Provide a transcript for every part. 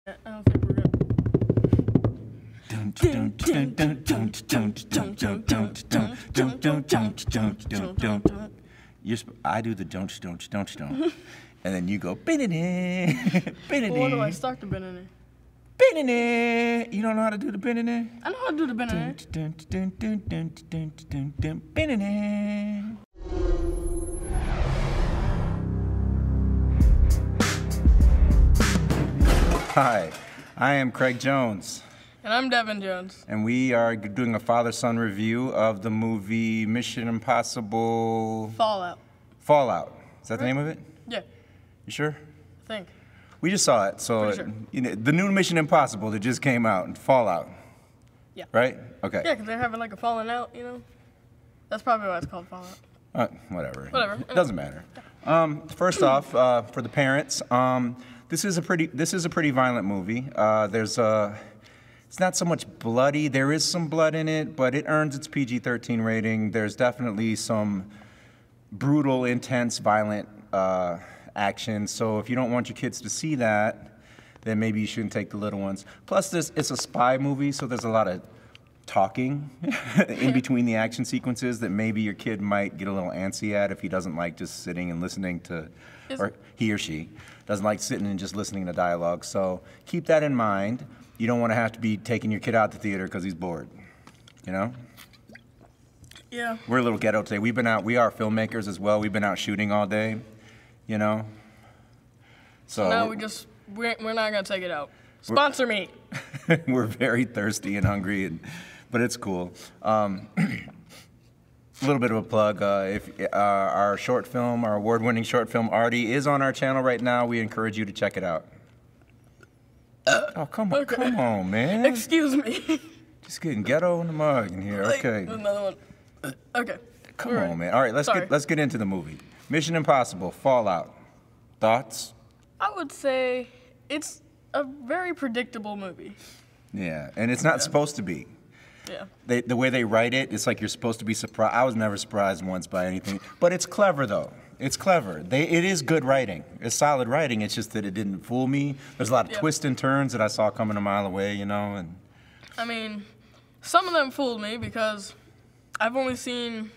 I don't think we're good. I do the don't, and then you go. Well, what do I start the binning? You don't know how to do the binning? I know how to do the binning. Hi, I am Craig Jones. And I'm Devin Jones. And we are doing a father-son review of the movie Mission Impossible... Fallout. Fallout. Is that the name of it? Yeah. You sure? I think. We just saw it, so Pretty sure. You know, the new Mission Impossible that just came out, Fallout. Yeah. Right? Okay. Yeah, because they're having like a falling out, you know? That's probably why it's called Fallout. Whatever. Whatever. It doesn't matter. First off, for the parents, this is a pretty violent movie. It's not so much bloody. There is some blood in it, but it earns its PG-13 rating. There's definitely some brutal, intense, violent action. So if you don't want your kids to see that, then maybe you shouldn't take the little ones. Plus, it's a spy movie, so there's a lot of talking in between the action sequences that maybe your kid might get a little antsy at if he doesn't like just sitting and listening to, or he or she doesn't like sitting and just listening to dialogue. So keep that in mind. You don't want to have to be taking your kid out to the theater because he's bored, you know? Yeah. We're a little ghetto today. We are filmmakers as well. We've been out shooting all day, you know? So now we're not going to take it out. Sponsor me. We're very thirsty and hungry, but it's cool. A little bit of a plug. If our short film, our award-winning short film, Artzy, is on our channel right now. We encourage you to check it out. Oh, come on, come on, man. Excuse me. Just getting ghetto in the mug in here. Okay. Another one. Okay. Come on, man. All right, let's get into the movie. Mission Impossible, Fallout. Thoughts? I would say it's a very predictable movie. Yeah, and it's not supposed to be. Yeah. The way they write it, it's like you're supposed to be surprised. I was never surprised once by anything. But it's clever, though. It's clever. It is good writing. It's solid writing. It's just that it didn't fool me. There's a lot of twists and turns that I saw coming a mile away, you know. And I mean, some of them fooled me because I've only seen...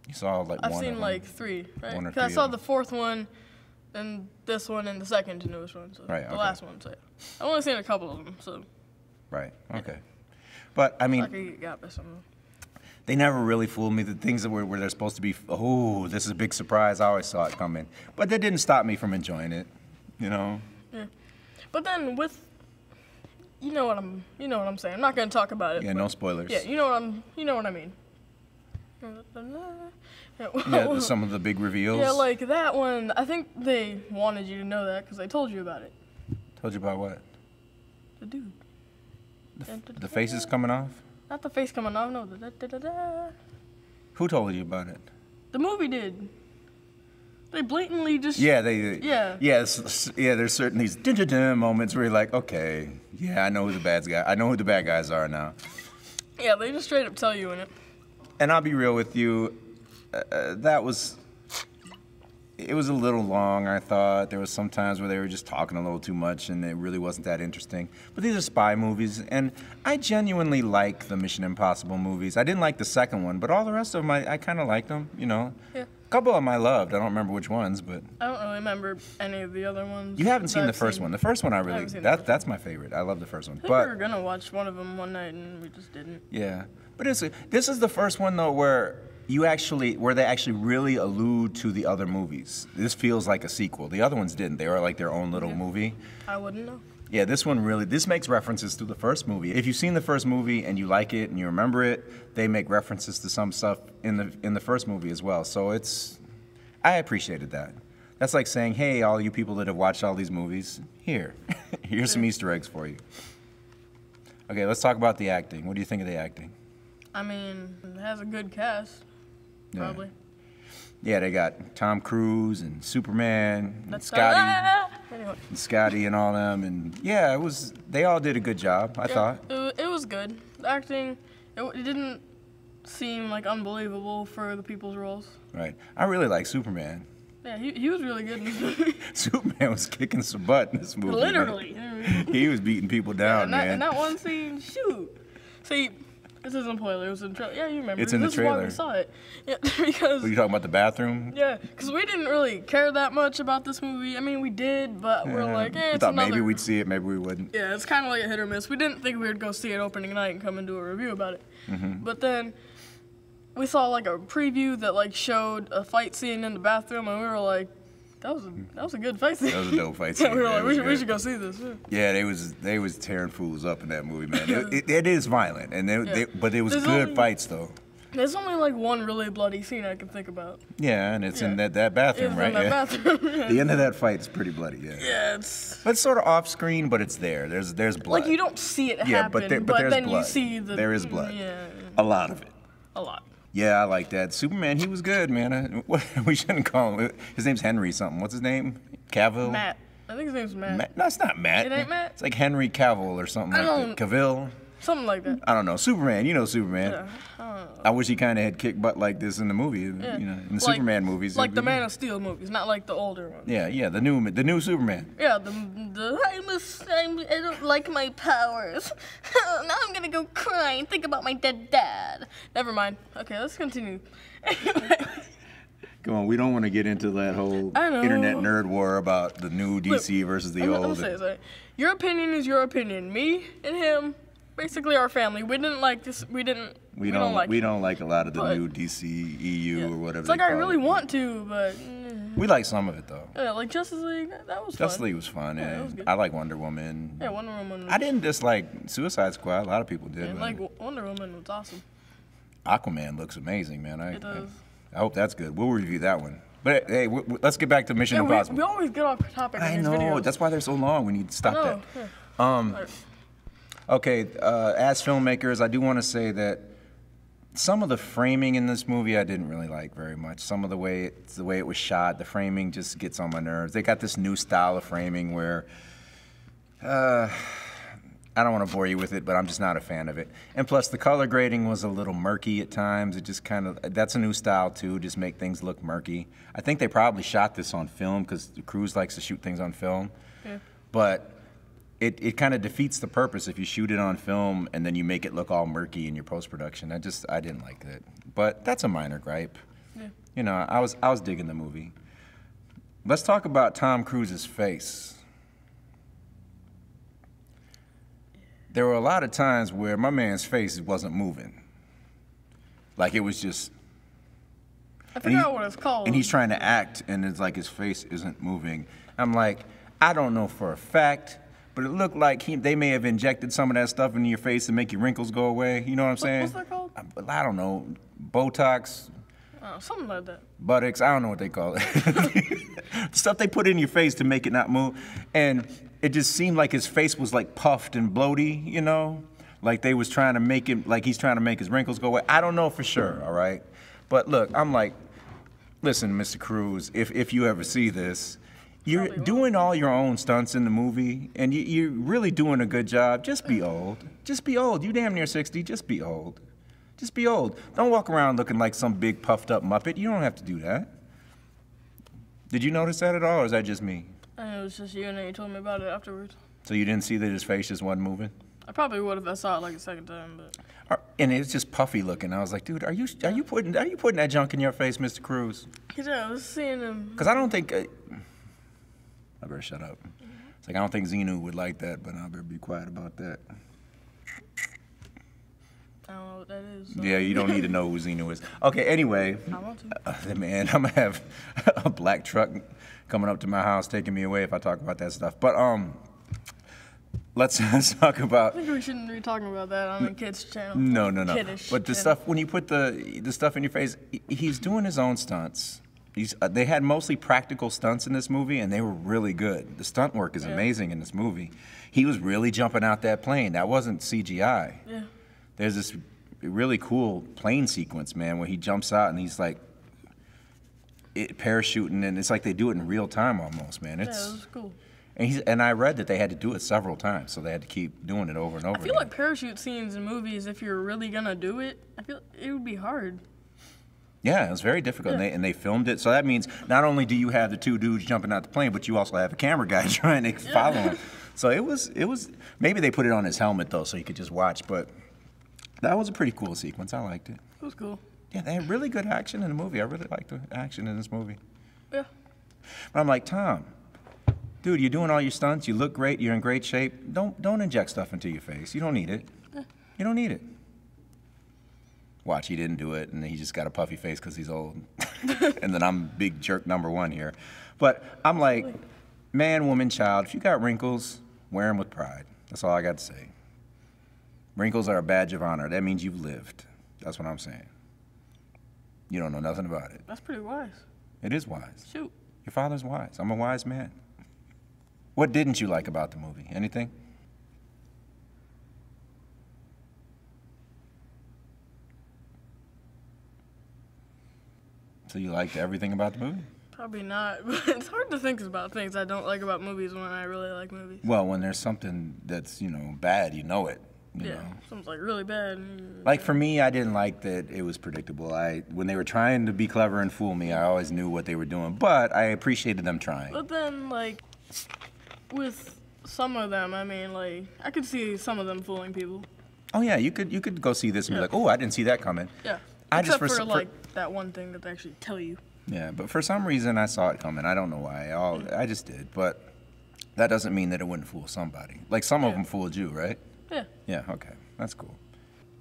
You saw like I've one seen of them. like three, right? One or Because I three saw of the them. fourth one, and this one, and the second to newest one. So Right, the last one, so yeah. I've only seen a couple of them, so... Right, okay. But, I mean... I could get got by some of them. They never really fooled me. The things that where they're supposed to be, oh, this is a big surprise. I always saw it coming. But that didn't stop me from enjoying it, you know? Yeah. But then with... You know what I'm saying. I'm not going to talk about it. Yeah, no spoilers. Yeah, you know what I mean. Yeah, some of the big reveals. Yeah, like that one, I think they wanted you to know that because they told you about it. Told you about what? The dude. The faces coming off? Not the face coming off, no. Who told you about it? The movie did. They blatantly just... Yeah, Yeah. There's certain these moments where you're like, okay, yeah, I know who the bad guy. I know who the bad guys are now. Yeah, they just straight up tell you in it. And I'll be real with you, it was a little long, I thought. There was some times where they were just talking a little too much and it really wasn't that interesting. But these are spy movies, and I genuinely like the Mission Impossible movies. I didn't like the second one, but all the rest of them, I kind of liked them, you know. Yeah. A couple of them I loved. I don't remember which ones, but... I don't really remember any of the other ones. You haven't seen the first one. The first one that's my favorite. I love the first one. I think we were going to watch one of them one night and we just didn't. Yeah. But this is the first one, though, where they actually really allude to the other movies. This feels like a sequel. The other ones didn't. They were like their own little movie. I wouldn't know. Yeah, this makes references to the first movie. If you've seen the first movie and you like it and you remember it, they make references to some stuff in the first movie as well. So I appreciated that. That's like saying, hey, all you people that have watched all these movies, here's some Easter eggs for you. Okay, let's talk about the acting. What do you think of the acting? I mean, it has a good cast. Probably. Yeah, they got Tom Cruise and Superman and Scotty and all them, and yeah, they all did a good job, I thought. It was good. The acting, it didn't seem like unbelievable for the people's roles. Right. I really like Superman. Yeah, he was really good in this movie. Superman was kicking some butt in this movie. Literally. Man. He was beating people down, man. And that one scene, shoot. See, this isn't spoiler. It was in the trailer. Yeah, you remember. It's in the trailer. This is why we saw it. Yeah, because. Were you talking about the bathroom? Yeah, because we didn't really care that much about this movie. I mean, we did, but we're like, we it's thought another. maybe we'd see it, maybe we wouldn't. Yeah, it's kind of like a hit or miss. We didn't think we would go see it opening night and come and do a review about it. But then we saw like a preview that like showed a fight scene in the bathroom, and we were like, that was a good fight scene. That was a dope fight scene. Yeah, we were like, we should go see this. Yeah, they was tearing fools up in that movie, man. It is violent, and but it was good fights though. There's only like one really bloody scene I can think about. Yeah, and it's in that bathroom, It's right? in that bathroom. The end of that fight is pretty bloody. Yeah. Yeah, it's. But it's sort of off screen, but it's there. There's blood. Like you don't see it happen, but there's then blood. you see the. There is blood. Yeah. A lot of it. A lot. Yeah, I like that. Superman, he was good, man. We shouldn't call him. His name's Henry something. What's his name? Cavill? Matt. I think his name's Matt. No, it's not Matt. It ain't Matt? It's like Henry Cavill or something like that. Cavill? Something like that. I don't know. Superman. You know Superman. Yeah. I wish he kind of had kicked butt like this in the movie. Yeah. You know, in the Superman movies. Like the Man of Steel movies, not like the older ones. Yeah, the new Superman. Yeah, I don't like my powers. Now I'm gonna go cry and think about my dead dad. Never mind. Okay, let's continue. Come on, we don't want to get into that whole internet nerd war about the new DC versus the old. I'm gonna say this, right? Your opinion is your opinion. Me and him, basically our family. We didn't like this. We don't like a lot of the new DC EU or whatever. It's like I really want to, but we like some of it though. Yeah, like Justice League, that was fun. Justice League was fun, Yeah, it was good. I like Wonder Woman. Yeah, Wonder Woman. I didn't dislike Suicide Squad. A lot of people did. Yeah, like Wonder Woman was awesome. Aquaman looks amazing, man. It does. I hope that's good. We'll review that one. But hey, let's get back to Mission Impossible. We always get off topic on I these know. videos. That's why they're so long. We need to stop that. Yeah. Okay, as filmmakers, I do want to say that some of the framing in this movie I didn't really like very much. Some of the way it was shot, the framing just gets on my nerves. They got this new style of framing where I don't want to bore you with it, but I'm just not a fan of it. And plus, the color grading was a little murky at times. It just kind of, that's a new style too, just make things look murky. I think they probably shot this on film because Cruise likes to shoot things on film. Yeah. But it kind of defeats the purpose if you shoot it on film and then you make it look all murky in your post-production. I didn't like that. But that's a minor gripe. Yeah. You know, I was digging the movie. Let's talk about Tom Cruise's face. There were a lot of times where my man's face wasn't moving. Like it was just... I forgot what it's called. And he's trying to act, and it's like his face isn't moving. I'm like, I don't know for a fact, but it looked like they may have injected some of that stuff into your face to make your wrinkles go away. You know what I'm saying? What's that called? I don't know. Botox. Something like that. Buttocks. I don't know what they call it. The stuff they put in your face to make it not move. And it just seemed like his face was like puffed and bloaty, you know? Like they was trying to make it, like he's trying to make his wrinkles go away. I don't know for sure, all right? But look, I'm like, listen, Mr. Cruise, if you ever see this, you're doing all your own stunts in the movie, and you're really doing a good job. Just be old. Just be old. You damn near 60. Just be old. Just be old. Don't walk around looking like some big puffed up Muppet. You don't have to do that. Did you notice that at all, or is that just me? It was just you, and then you told me about it afterwards. So you didn't see that his face just wasn't moving? I probably would if I saw it like a second time, but. And it's just puffy looking. I was like, dude, are you putting that junk in your face, Mr. Cruise? Yeah, I was seeing him. Because I don't think. I better shut up. It's like I don't think Xenu would like that, but I better be quiet about that. I don't know what that is. So. Yeah, you don't need to know who Xenu is. Okay, anyway. I want to. Man, I'm going to have a black truck coming up to my house taking me away if I talk about that stuff. But let's talk about... I think we shouldn't be talking about that on the kids' channel. No. Kiddish but the stuff, when you put the stuff in your face, he's doing his own stunts. They had mostly practical stunts in this movie, and they were really good. The stunt work is amazing in this movie. He was really jumping out that plane. That wasn't CGI. Yeah. There's this really cool plane sequence, man, where he jumps out and he's like parachuting, and it's like they do it in real time almost, man. It was cool. And I read that they had to do it several times, so they had to keep doing it over and over. I feel like parachute scenes in movies, if you're really gonna do it, I feel it would be hard. Yeah, it was very difficult, Yeah. and they filmed it. So that means not only do you have the two dudes jumping out the plane, but you also have a camera guy trying to follow him. So it was maybe they put it on his helmet though, so you could just watch. But that was a pretty cool sequence. I liked it. It was cool. Yeah, they had really good action in the movie. I really liked the action in this movie. Yeah. But I'm like, Tom, dude, you're doing all your stunts. You look great. You're in great shape. Don't inject stuff into your face. You don't need it. You don't need it. Watch, he didn't do it, and he just got a puffy face because he's old. And then I'm big jerk number one here. But I'm like, man, woman, child, if you got wrinkles, wear them with pride. That's all I got to say. Wrinkles are a badge of honor. That means you've lived. That's what I'm saying. You don't know nothing about it. That's pretty wise. It is wise. Shoot. Your father's wise. I'm a wise man. What didn't you like about the movie? Anything? So you liked everything about the movie? Probably not, but it's hard to think about things I don't like about movies when I really like movies. Well, when there's something that's, bad, you know it. You know. Something's like really bad. Like for me, I didn't like that it was predictable. When they were trying to be clever and fool me, I always knew what they were doing, but I appreciated them trying. But then, like, with some of them, I mean, like, I could see some of them fooling people. Oh yeah, you could go see this and be like, oh, I didn't see that coming. Yeah. Except for like that one thing that they actually tell you. Yeah, but for some reason I saw it coming. I don't know why. I just did, but that doesn't mean that it wouldn't fool somebody. Like some of them fooled you, right? Yeah. Yeah, okay. That's cool.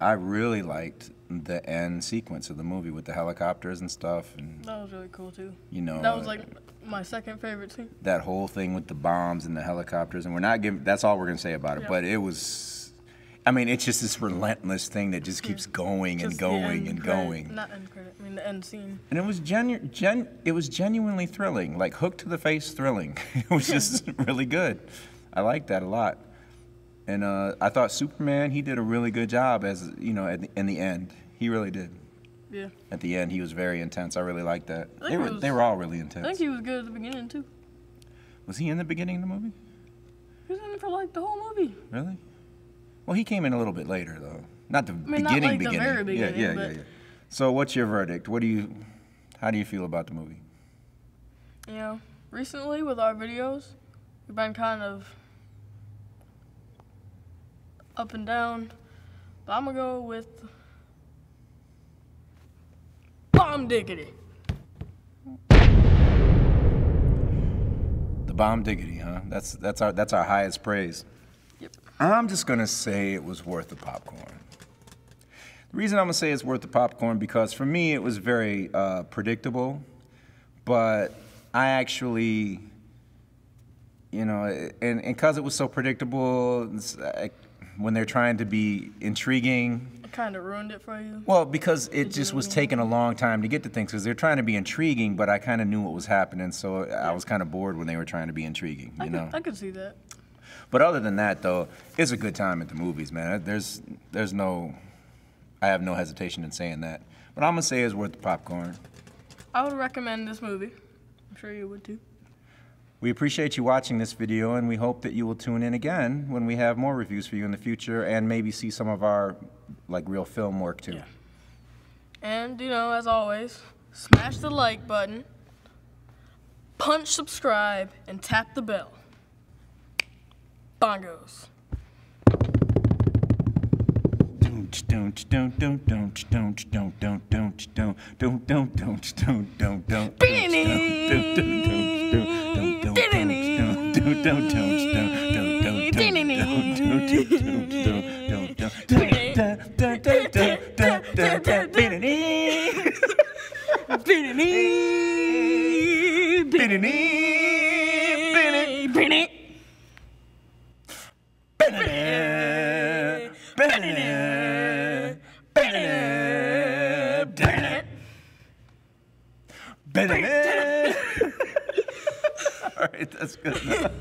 I really liked the end sequence of the movie with the helicopters and stuff. And that was really cool, too. That was, like, my second favorite scene. That whole thing with the bombs and the helicopters. And we're not giving, that's all we're going to say about it. Yeah. But it was, it's just this relentless thing that just keeps going and going and going. Not end credit, the end scene. And it was genuinely thrilling, like hook to the face thrilling. It was just really good. I liked that a lot. And I thought Superman, he did a really good job in the end. He really did. Yeah. At the end, he was very intense. I really liked that. They were all really intense. I think he was good at the beginning, too. Was he in the beginning of the movie? He was in it for, like, the whole movie. Really? Well, he came in a little bit later, though. Not the beginning, not like beginning. The very beginning. Yeah. So what's your verdict? How do you feel about the movie? Recently with our videos, we've been kind of up and down, but I'm gonna go with Bomb Diggity. The Bomb Diggity, huh? That's our highest praise. Yep. I'm just gonna say it was worth the popcorn. The reason I'm gonna say it's worth the popcorn because for me it was very predictable, but I actually, and because it was so predictable. When they're trying to be intriguing. It kind of ruined it for you? Well, because it just was taking a long time to get to things, because they're trying to be intriguing, but I kind of knew what was happening, so I was kind of bored when they were trying to be intriguing, I could see that. But other than that, though, it's a good time at the movies, man. I have no hesitation in saying that. But I'm going to say it's worth the popcorn. I would recommend this movie. I'm sure you would, too. We appreciate you watching this video, and we hope that you will tune in again when we have more reviews for you in the future and maybe see some of our, real film work, too. Yeah. And, as always, smash the like button, punch subscribe, and tap the bell. Bongos. All right, that's good enough.